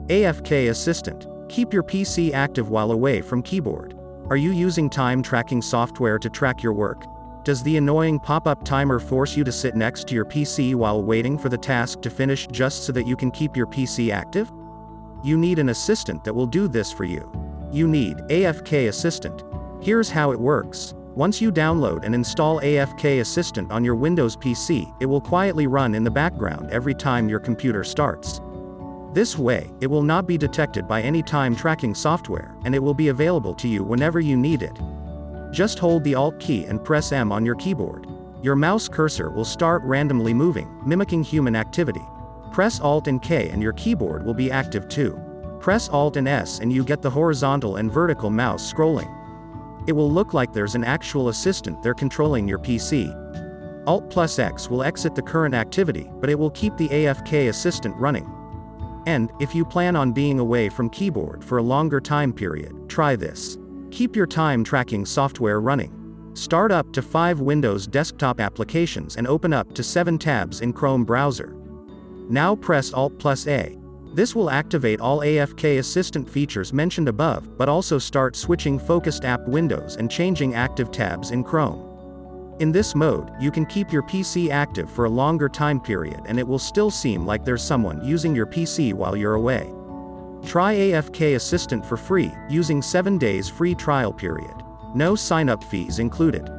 AFK-Assistant. Keep your PC active while away from keyboard. Are you using time tracking software to track your work? Does the annoying pop-up timer force you to sit next to your PC while waiting for the task to finish just so that you can keep your PC active? You need an assistant that will do this for you. You need AFK-Assistant. Here's how it works. Once you download and install AFK-Assistant on your Windows PC, it will quietly run in the background every time your computer starts. This way, it will not be detected by any time tracking software, and it will be available to you whenever you need it. Just hold the Alt key and press M on your keyboard. Your mouse cursor will start randomly moving, mimicking human activity. Press Alt and K and your keyboard will be active too. Press Alt and S and you get the horizontal and vertical mouse scrolling. It will look like there's an actual assistant there controlling your PC. Alt+X will exit the current activity, but it will keep the AFK-Assistant running. And, if you plan on being away from keyboard for a longer time period, try this. Keep your time tracking software running. Start up to 5 Windows desktop applications and open up to 7 tabs in Chrome browser. Now press Alt+A. This will activate all AFK-Assistant features mentioned above, but also start switching focused app windows and changing active tabs in Chrome. In this mode, you can keep your PC active for a longer time period and it will still seem like there's someone using your PC while you're away. Try AFK-Assistant for free, using 7 days free trial period. No sign-up fees included.